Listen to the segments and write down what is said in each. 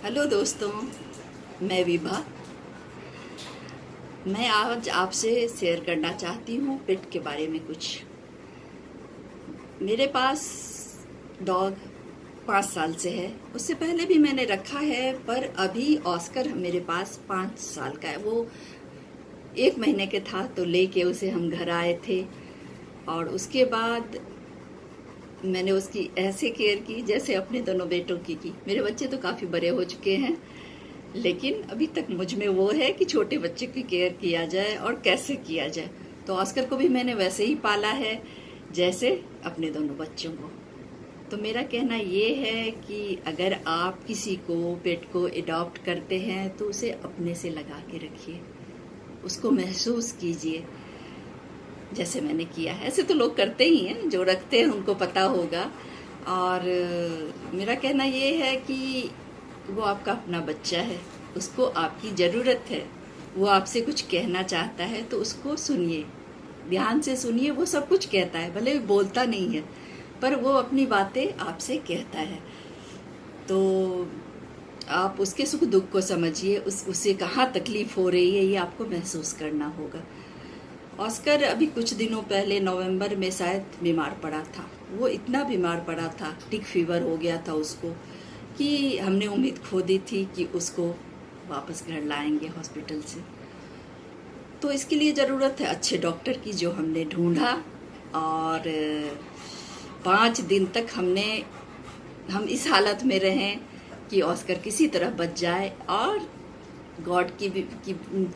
Hello दोस्तों, मैं विभा। मैं आज आपसे शेयर करना चाहती हूँ पेट के बारे में कुछ। मेरे पास डॉग 5 साल से है। उससे पहले भी मैंने रखा है, पर अभी ऑस्कर मेरे पास 5 साल का है। वो 1 महीने के था तो लेके उसे हम घर आए थे, और उसके बाद मैंने उसकी ऐसे केयर की जैसे अपने दोनों बेटों की। मेरे बच्चे तो काफ़ी बड़े हो चुके हैं, लेकिन अभी तक मुझ में वो है कि छोटे बच्चे की केयर किया जाए और कैसे किया जाए। तो ऑस्कर को भी मैंने वैसे ही पाला है जैसे अपने दोनों बच्चों को। तो मेरा कहना ये है कि अगर आप किसी को पेट को अडॉप्ट करते हैं तो उसे अपने से लगा के रखिए, उसको महसूस कीजिए जैसे मैंने किया है। ऐसे तो लोग करते ही हैं, जो रखते हैं उनको पता होगा। और मेरा कहना ये है कि वो आपका अपना बच्चा है, उसको आपकी ज़रूरत है। वो आपसे कुछ कहना चाहता है तो उसको सुनिए, ध्यान से सुनिए। वो सब कुछ कहता है, भले वो बोलता नहीं है, पर वो अपनी बातें आपसे कहता है। तो आप उसके सुख दुख को समझिए, उसे कहाँ तकलीफ़ हो रही है ये आपको महसूस करना होगा। ऑस्कर अभी कुछ दिनों पहले नवंबर में शायद बीमार पड़ा था। वो इतना बीमार पड़ा था, टिक फीवर हो गया था उसको, कि हमने उम्मीद खो दी थी कि उसको वापस घर लाएंगे हॉस्पिटल से। तो इसके लिए ज़रूरत है अच्छे डॉक्टर की, जो हमने ढूंढा। और 5 दिन तक हम इस हालत में रहें कि ऑस्कर किसी तरह बच जाए। और गॉड की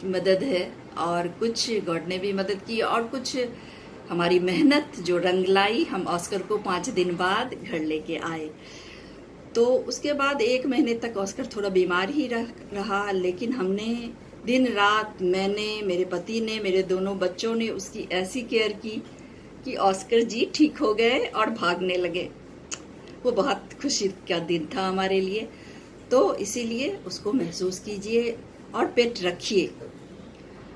मदद है, और कुछ गॉड ने भी मदद की, और कुछ हमारी मेहनत जो रंग लाई। हम ऑस्कर को 5 दिन बाद घर लेके आए। तो उसके बाद 1 महीने तक ऑस्कर थोड़ा बीमार ही रहा, लेकिन हमने दिन रात, मैंने, मेरे पति ने, मेरे दोनों बच्चों ने उसकी ऐसी केयर की कि ऑस्कर जी ठीक हो गए और भागने लगे। वो बहुत खुशी का दिन था हमारे लिए। तो इसीलिए उसको महसूस कीजिए और पेट रखिए।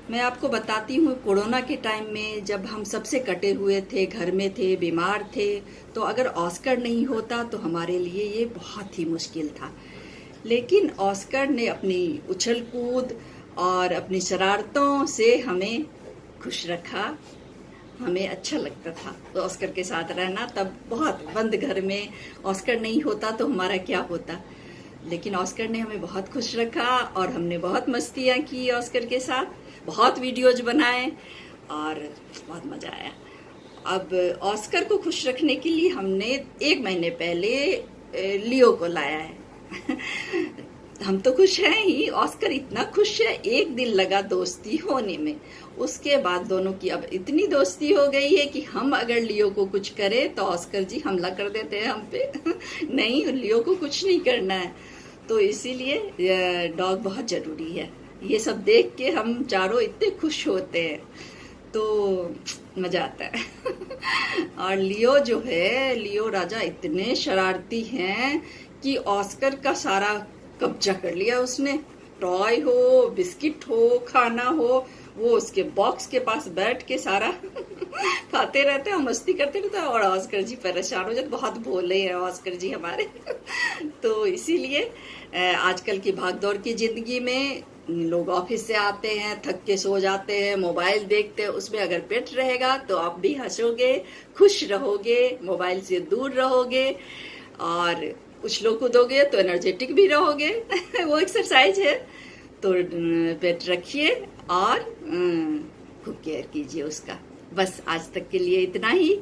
मैं आपको बताती हूँ, कोरोना के टाइम में जब हम सबसे कटे हुए थे, घर में थे, बीमार थे, तो अगर ऑस्कर नहीं होता तो हमारे लिए ये बहुत ही मुश्किल था। लेकिन ऑस्कर ने अपनी उछल कूद और अपनी शरारतों से हमें खुश रखा। हमें अच्छा लगता था तो ऑस्कर के साथ रहना। तब बहुत बंद घर में ऑस्कर नहीं होता तो हमारा क्या होता। लेकिन ऑस्कर ने हमें बहुत खुश रखा, और हमने बहुत मस्तियाँ की ऑस्कर के साथ, बहुत वीडियोज बनाए, और बहुत मज़ा आया। अब ऑस्कर को खुश रखने के लिए हमने 1 महीने पहले लियो को लाया है। हम तो खुश हैं ही, ऑस्कर इतना खुश है। 1 दिन लगा दोस्ती होने में, उसके बाद दोनों की अब इतनी दोस्ती हो गई है कि हम अगर लियो को कुछ करें तो ऑस्कर जी हमला कर देते हैं हम पे। नहीं, लियो को कुछ नहीं करना है। तो इसीलिए डॉग बहुत ज़रूरी है। ये सब देख के हम चारों इतने खुश होते हैं, तो मज़ा आता है। और लियो जो है, लियो राजा इतने शरारती हैं कि ऑस्कर का सारा कब्जा कर लिया उसने। टॉय हो, बिस्किट हो, खाना हो, वो उसके बॉक्स के पास बैठ के सारा खाते रहते हैं और मस्ती करते रहते हैं। और ऑस्कर जी परेशान हो जाते, बहुत भोले हैं ऑस्कर जी हमारे। तो इसीलिए आजकल की भागदौड़ की जिंदगी में लोग ऑफिस से आते हैं, थक के सो जाते हैं, मोबाइल देखते हैं। उसमें अगर पेट रहेगा तो आप भी हंसोगे, खुश रहोगे, मोबाइल से दूर रहोगे, और उछलो कूदोगे तो एनर्जेटिक भी रहोगे। वो एक्सरसाइज है। तो पेट रखिए और खूब केयर कीजिए उसका। बस आज तक के लिए इतना ही।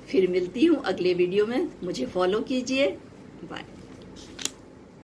फिर मिलती हूँ अगले वीडियो में। मुझे फॉलो कीजिए। बाय।